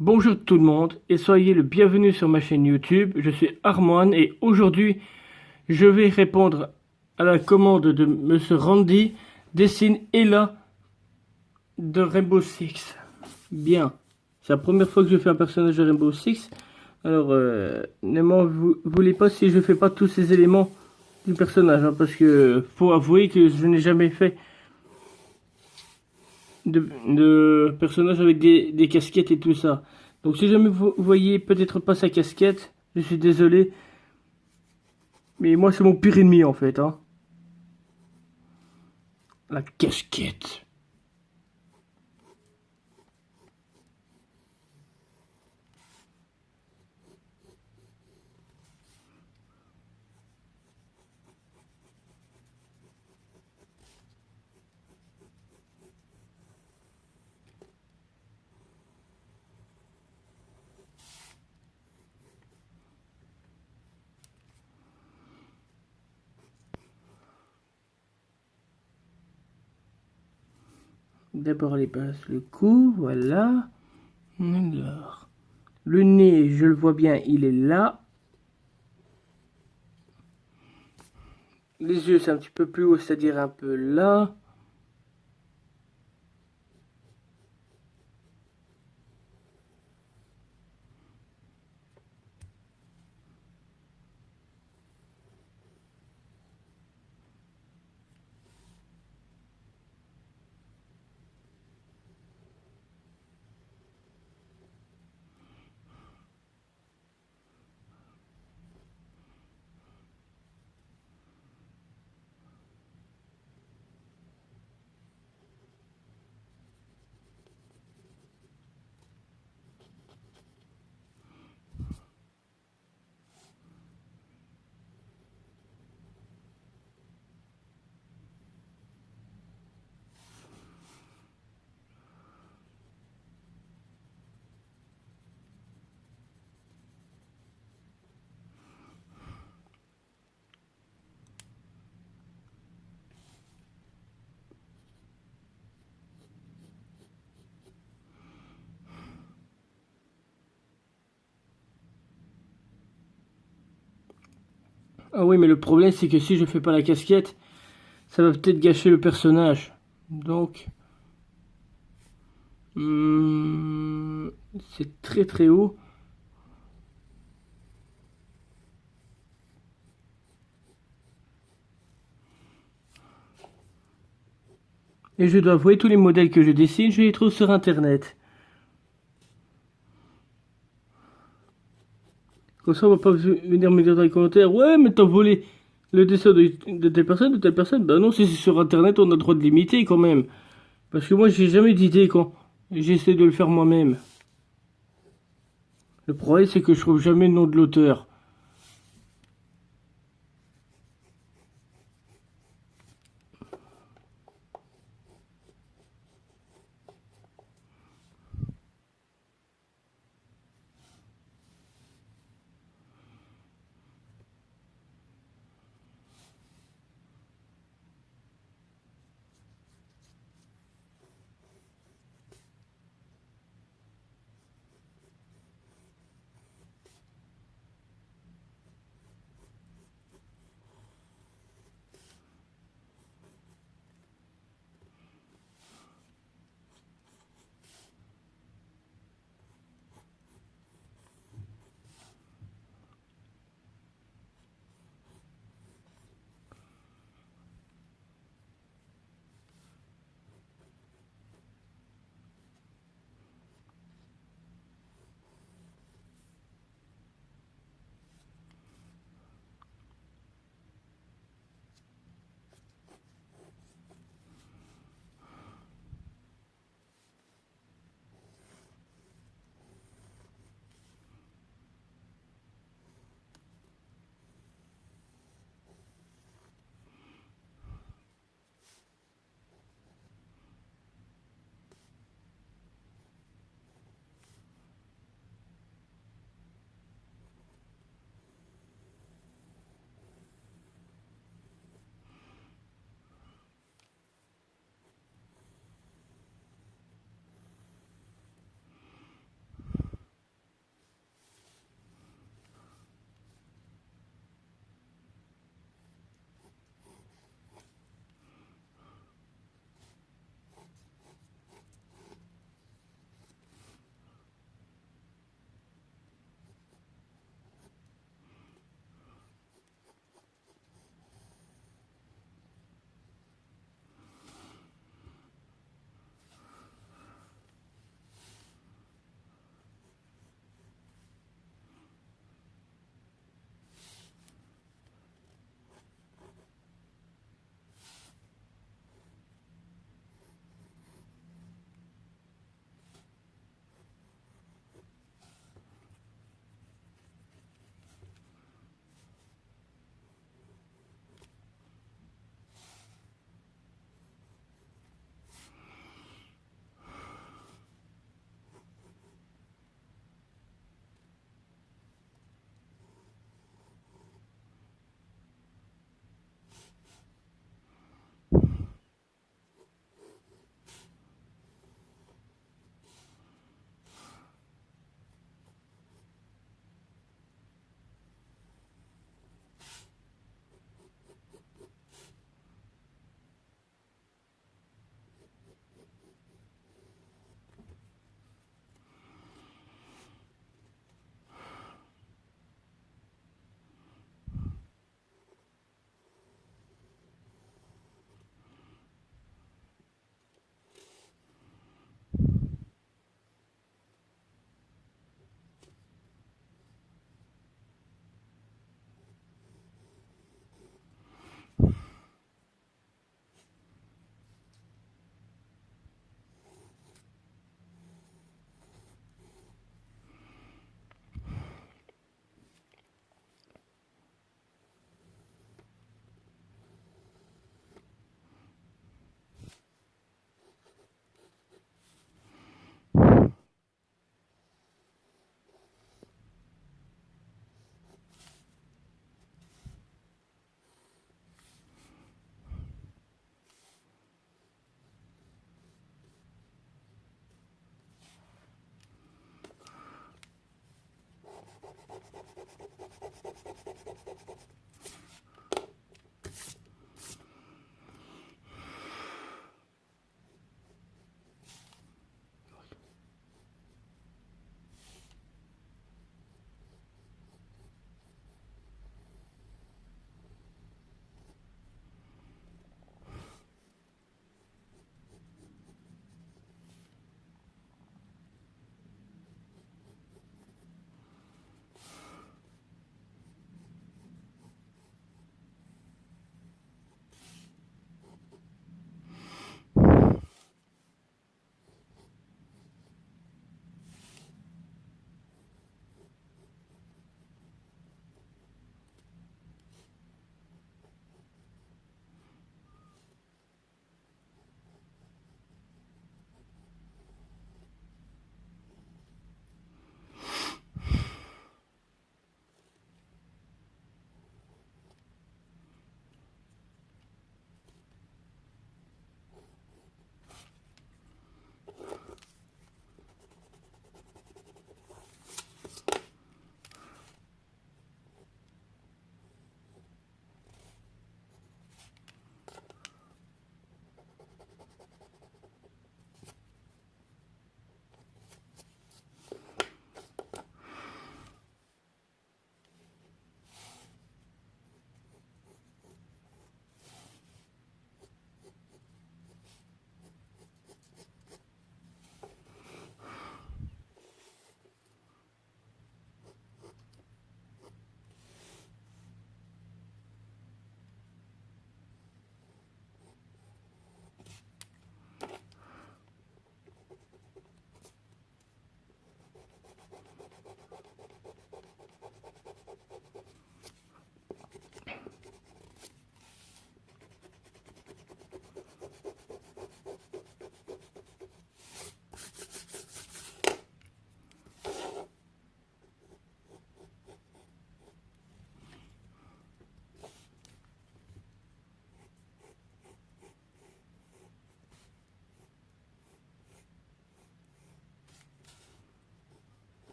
Bonjour tout le monde et soyez le bienvenu sur ma chaîne YouTube. Je suis Armoine et aujourd'hui je vais répondre à la commande de Monsieur Randy. Dessine Ella de Rainbow Six. Bien, c'est la première fois que je fais un personnage de Rainbow Six. Alors ne m'en voulez pas si je fais pas tous ces éléments du personnage, hein, parce que faut avouer que je n'ai jamais fait de personnage avec des casquettes et tout ça. Donc si jamais vous voyez peut-être pas sa casquette, je suis désolé. Mais moi c'est mon pire ennemi en fait. Hein. La casquette. D'abord les pinces, le cou, voilà. Alors, le nez, je le vois bien, il est là. Les yeux, c'est un petit peu plus haut, c'est-à-dire un peu là. Ah oui, mais le problème c'est que si je fais pas la casquette, ça va peut-être gâcher le personnage. Donc, c'est très très haut. Et je dois avouer, tous les modèles que je dessine, je les trouve sur internet. Comme ça, on va pas venir me dire dans les commentaires, ouais, mais t'as volé le dessin de telle personne, de telle personne. Ben non, si c'est sur internet, on a le droit de l'imiter quand même. Parce que moi, j'ai jamais d'idée quand j'essaie de le faire moi-même. Le problème, c'est que je trouve jamais le nom de l'auteur.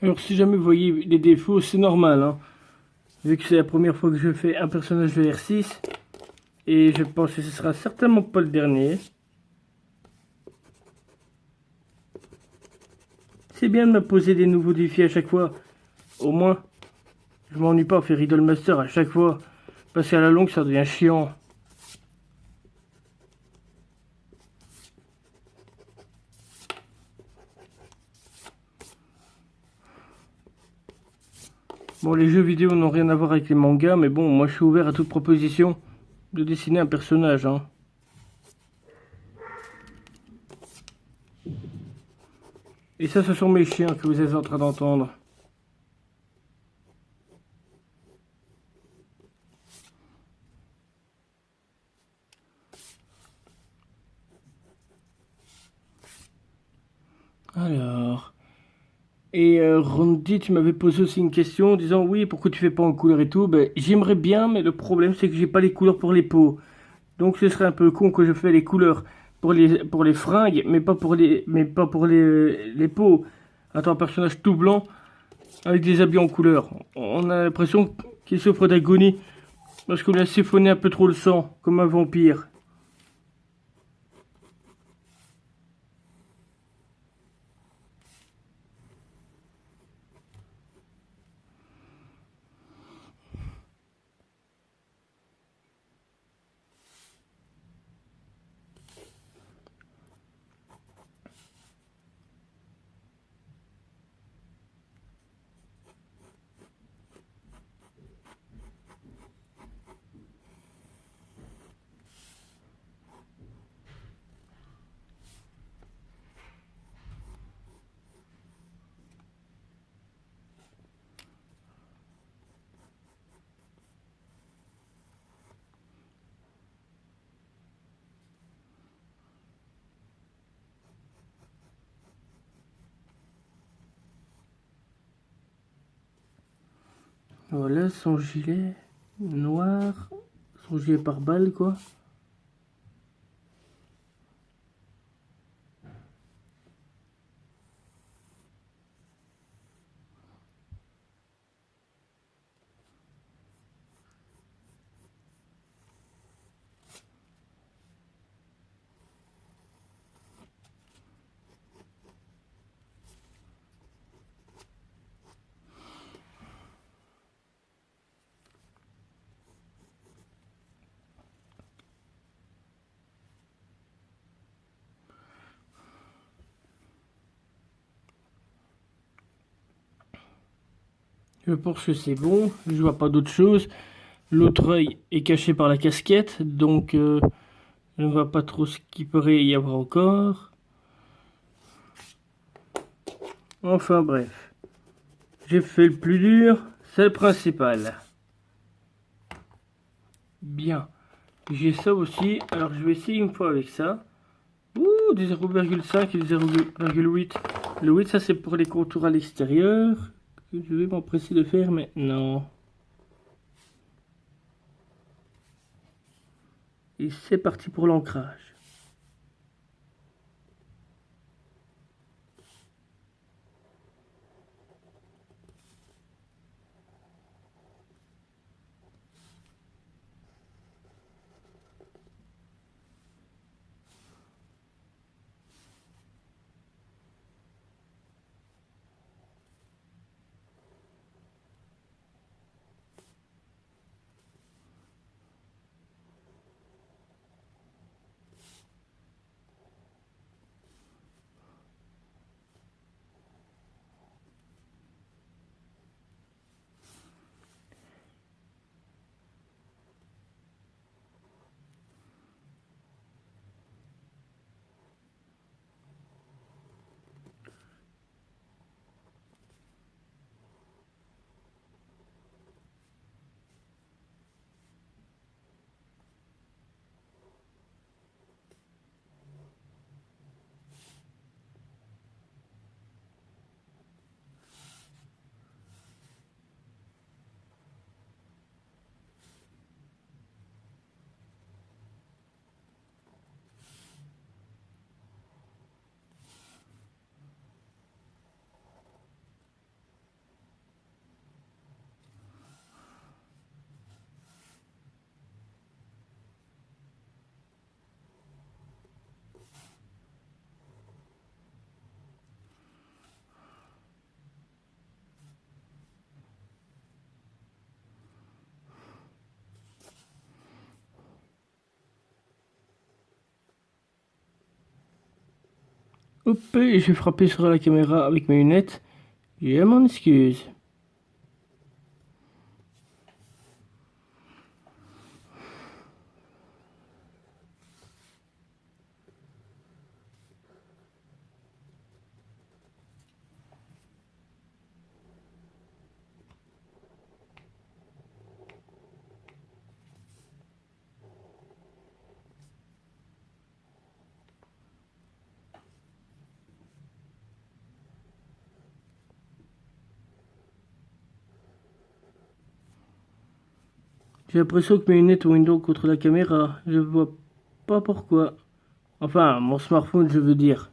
Alors si jamais vous voyez des défauts, c'est normal, hein. Vu que c'est la première fois que je fais un personnage de R6, et je pense que ce sera certainement pas le dernier. C'est bien de me poser des nouveaux défis à chaque fois. Au moins, je m'ennuie pas à faire Idolmaster à chaque fois. Parce qu'à la longue, ça devient chiant. Bon, les jeux vidéo n'ont rien à voir avec les mangas, mais bon, moi je suis ouvert à toute proposition de dessiner un personnage, hein. Et ça, ce sont mes chiens que vous êtes en train d'entendre. Alors... Et Randy, tu m'avais posé aussi une question en disant oui, pourquoi tu fais pas en couleur et tout. Ben, j'aimerais bien, mais le problème c'est que j'ai pas les couleurs pour les peaux. Donc ce serait un peu con que je fais les couleurs pour les fringues, mais pas pour les peaux. Attends, un personnage tout blanc avec des habits en couleur. On a l'impression qu'il souffre d'agonie parce qu'on lui a siphonné un peu trop le sang, comme un vampire. Voilà son gilet noir, son gilet par balle quoi. Je pense que c'est bon, je vois pas d'autre chose. L'autre œil est caché par la casquette, donc je ne vois pas trop ce qu'il pourrait y avoir encore. Enfin bref, j'ai fait le plus dur, c'est le principal. Bien, j'ai ça aussi, alors je vais essayer une fois avec ça. Ouh, des 0,5 et des 0,8. Le 8, ça c'est pour les contours à l'extérieur. Je vais m'empresser de faire maintenant. Et c'est parti pour l'ancrage. Hop, et j'ai frappé sur la caméra avec mes lunettes. Je m'en excuse. J'ai l'impression que mes lunettes ont une dent contre la caméra. Je vois pas pourquoi. Enfin, mon smartphone, je veux dire.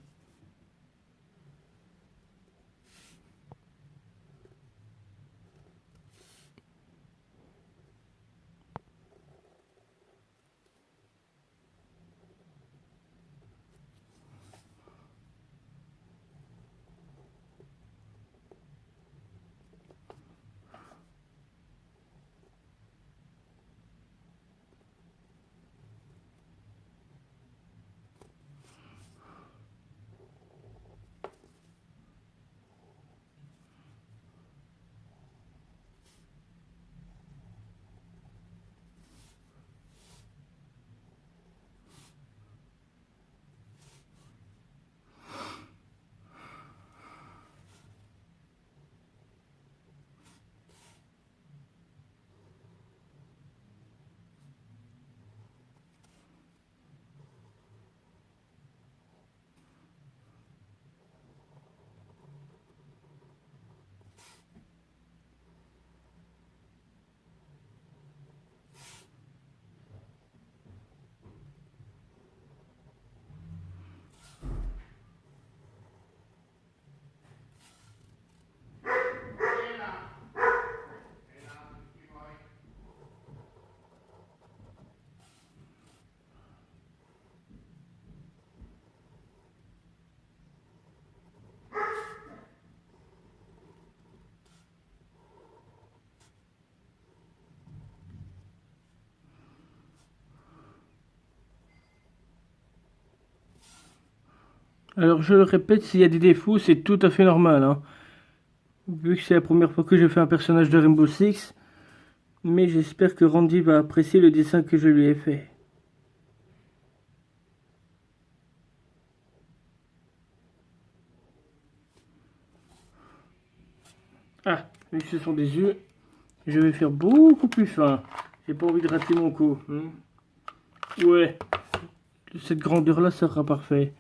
Alors je le répète, s'il y a des défauts, c'est tout à fait normal, hein. Vu que c'est la première fois que je fais un personnage de Rainbow Six, mais j'espère que Randy va apprécier le dessin que je lui ai fait. Ah, vu que ce sont des yeux, je vais faire beaucoup plus fin. J'ai pas envie de rater mon coup. Ouais, cette grandeur-là sera parfait.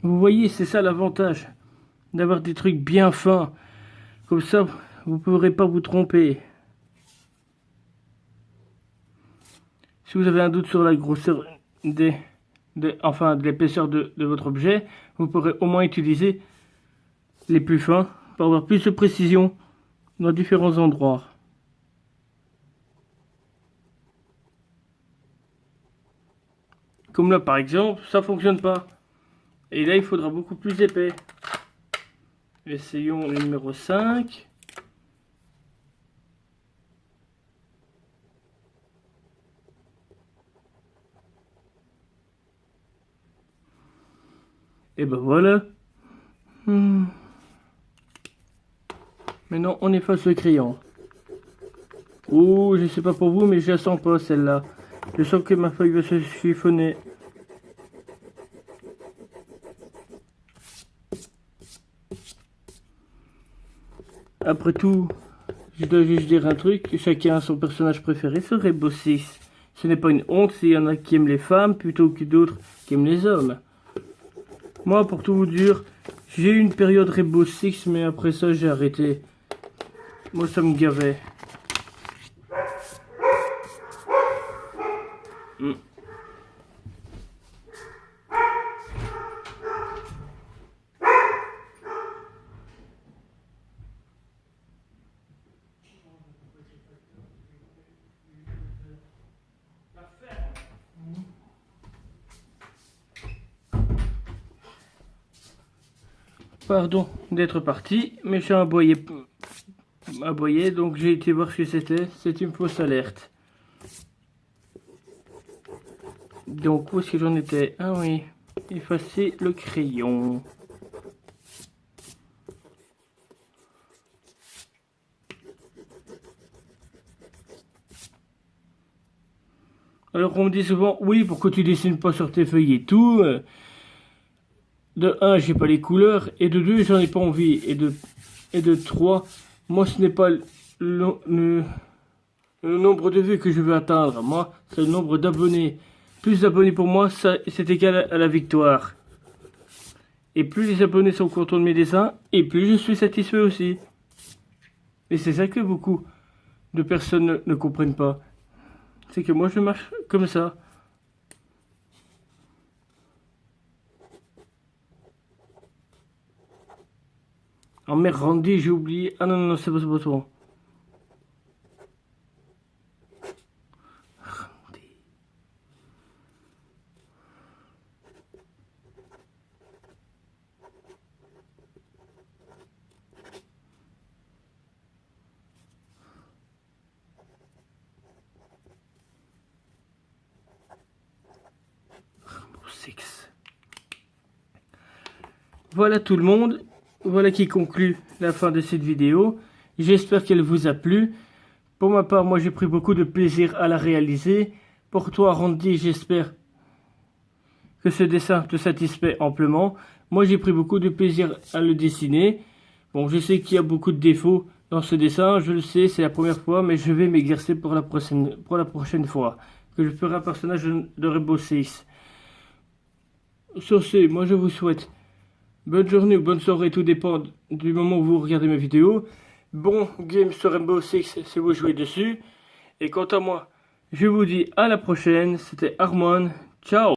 Vous voyez, c'est ça l'avantage d'avoir des trucs bien fins. Comme ça, vous ne pourrez pas vous tromper. Si vous avez un doute sur la grosseur de l'épaisseur de votre objet, vous pourrez au moins utiliser les plus fins pour avoir plus de précision dans différents endroits. Comme là par exemple, ça fonctionne pas. Et là il faudra beaucoup plus épais. Essayons le numéro 5. Et ben voilà. Maintenant on efface le crayon. Oh, je sais pas pour vous, mais je la sens pas celle-là. Je sens que ma feuille va se chiffonner. Après tout, je dois juste dire un truc, chacun a son personnage préféré sur Rainbow Six. Ce n'est pas une honte s'il y en a qui aiment les femmes plutôt que d'autres qui aiment les hommes. Moi, pour tout vous dire, j'ai eu une période Rainbow Six, mais après ça, j'ai arrêté. Moi, ça me gavait. Pardon d'être parti, mais j'ai aboyé, donc j'ai été voir ce que c'était. C'est une fausse alerte. Donc où est-ce que j'en étais? Ah oui, effacer le crayon. Alors on me dit souvent, oui, pourquoi tu dessines pas sur tes feuilles et tout? De 1, j'ai pas les couleurs, et de 2, j'en ai pas envie, et de 3, moi ce n'est pas le nombre de vues que je veux atteindre, moi c'est le nombre d'abonnés. Plus d'abonnés pour moi, c'est égal à la victoire. Et plus les abonnés sont contents de mes dessins, et plus je suis satisfait aussi. Et c'est ça que beaucoup de personnes ne comprennent pas. C'est que moi je marche comme ça. Oh merde, Randy, j'ai oublié. Ah non, non, non, c'est pas ce bouton. Randy. Voilà tout le monde, voilà qui conclut la fin de cette vidéo. J'espère qu'elle vous a plu. Pour ma part, moi j'ai pris beaucoup de plaisir à la réaliser. Pour toi, Randy, j'espère que ce dessin te satisfait amplement. Moi j'ai pris beaucoup de plaisir à le dessiner. Bon, je sais qu'il y a beaucoup de défauts dans ce dessin, je le sais, c'est la première fois, mais je vais m'exercer pour la prochaine fois. Que je ferai un personnage de Rainbow Six. Sur ce, moi je vous souhaite bonne journée ou bonne soirée, tout dépend du moment où vous regardez mes vidéos. Bon game sur Rainbow Six si vous jouez dessus. Et quant à moi, je vous dis à la prochaine. C'était Armon. Ciao!